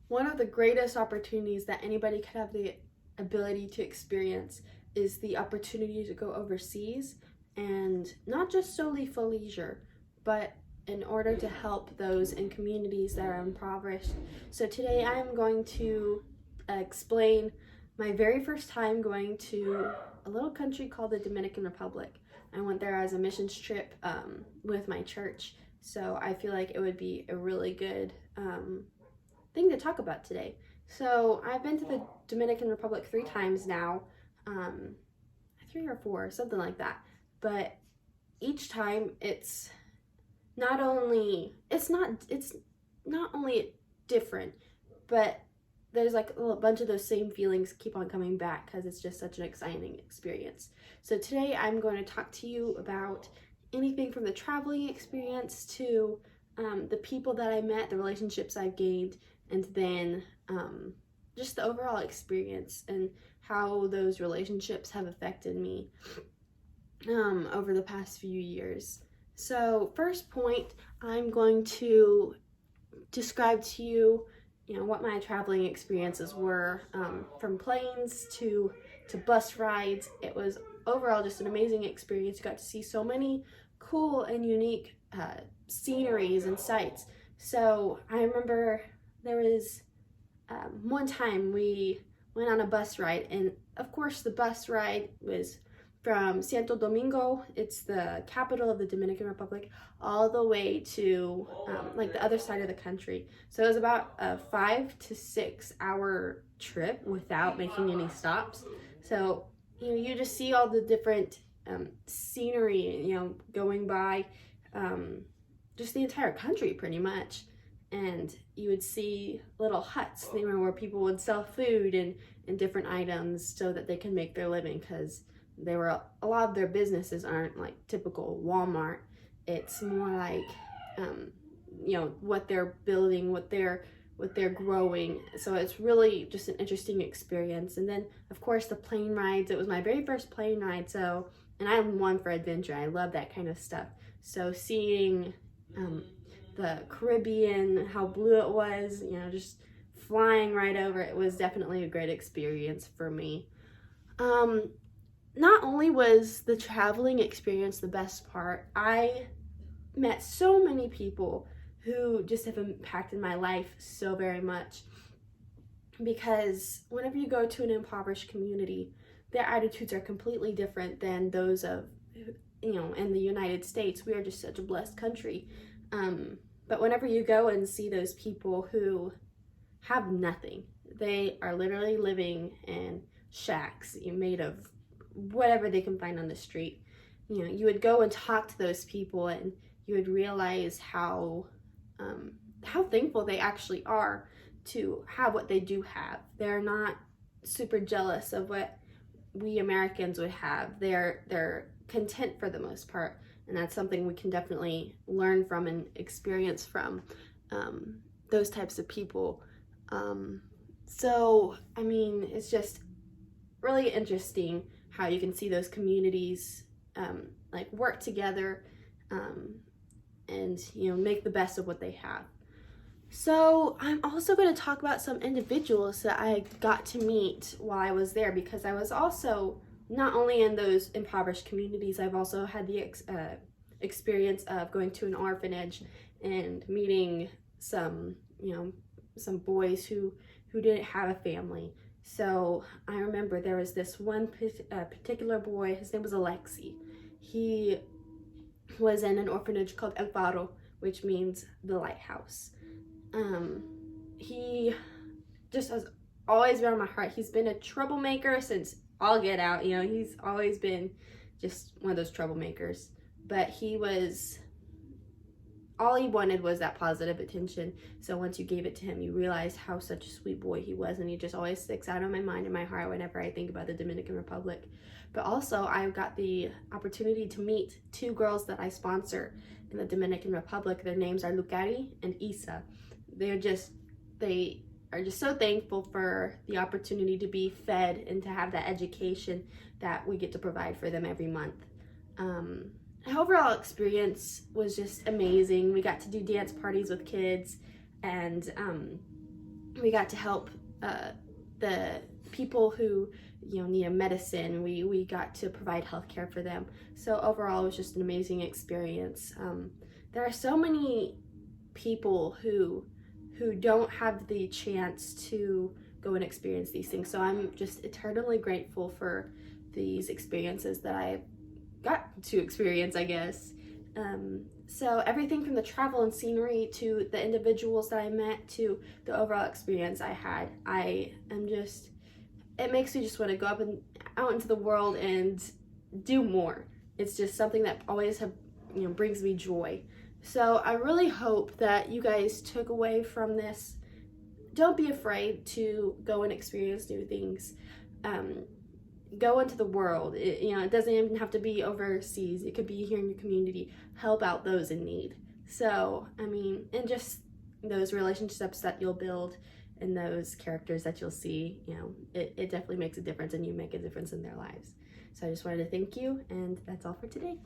One of the greatest opportunities that anybody could have the ability to experience is the opportunity to go overseas, and not just solely for leisure, but in order to help those in communities that are impoverished. So today I'm going to explain my very first time going to a little country called the Dominican Republic. I went there as a missions trip with my church, so I feel like it would be a really good thing to talk about today. So I've been to the Dominican Republic 3 times now, 3 or 4, something like that. But each time it's not only different, but there's like a bunch of those same feelings keep on coming back because it's just such an exciting experience. So today I'm going to talk to you about anything from the traveling experience to the people that I met, the relationships I've gained, and then just the overall experience and how those relationships have affected me over the past few years. So first point, I'm going to describe to you, what my traveling experiences were, from planes to bus rides. It was overall just an amazing experience. Got to see so many cool and unique sceneries and sights. So I remember there was one time we went on a bus ride, and of course the bus ride was from Santo Domingo, it's the capital of the Dominican Republic, all the way to like the other side of the country. So it was about a 5 to 6 hour trip without making any stops. So you just see all the different scenery, going by just the entire country pretty much. And you would see little huts, where people would sell food and different items so that they can make their living, because a lot of their businesses aren't like typical Walmart. It's more like what they're building, what they're growing. So it's really just an interesting experience. And then of course the plane rides. It was my very first plane ride, and I'm one for adventure. I love that kind of stuff. So seeing the Caribbean, how blue it was, just flying right over it was definitely a great experience for me. Not only was the traveling experience the best part, I met so many people who just have impacted my life so very much. Because whenever you go to an impoverished community, their attitudes are completely different than those of, in the United States. We are just such a blessed country. But whenever you go and see those people who have nothing, they are literally living in shacks made of whatever they can find on the street. You would go and talk to those people, and you would realize how thankful they actually are to have what they do have. They're not super jealous of what we Americans would have. They're content for the most part, and that's something we can definitely learn from and experience from those types of people. So it's just really interesting how you can see those communities like work together and make the best of what they have. So I'm also going to talk about some individuals that I got to meet while I was there, because I was also not only in those impoverished communities, I've also had the experience of going to an orphanage and meeting some boys who didn't have a family. So I remember there was this one particular boy. His name was Alexi. He was in an orphanage called El Faro, which means the lighthouse. He just has always been on my heart. He's been a troublemaker since all get out. He's always been just one of those troublemakers. But all he wanted was that positive attention. So once you gave it to him, you realized how such a sweet boy he was, and he just always sticks out in my mind and my heart whenever I think about the Dominican Republic. But also, I got the opportunity to meet 2 girls that I sponsor in the Dominican Republic. Their names are Lucari and Isa. They are just so thankful for the opportunity to be fed and to have that education that we get to provide for them every month. The overall experience was just amazing. We got to do dance parties with kids, and We got to help the people who need a medicine. We got to provide healthcare for them. So overall, it was just an amazing experience. There are so many people who don't have the chance to go and experience these things. So I'm just eternally grateful for these experiences that I got to experience, I guess. So everything from the travel and scenery to the individuals that I met to the overall experience I had, it makes me just want to go up and out into the world and do more. It's just something that always brings me joy. So I really hope that you guys took away from this. Don't be afraid to go and experience new things. Go into the world. It doesn't even have to be overseas. It could be here in your community. Help out those in need. So, and just those relationships that you'll build and those characters that you'll see, it definitely makes a difference, and you make a difference in their lives. So I just wanted to thank you, and that's all for today.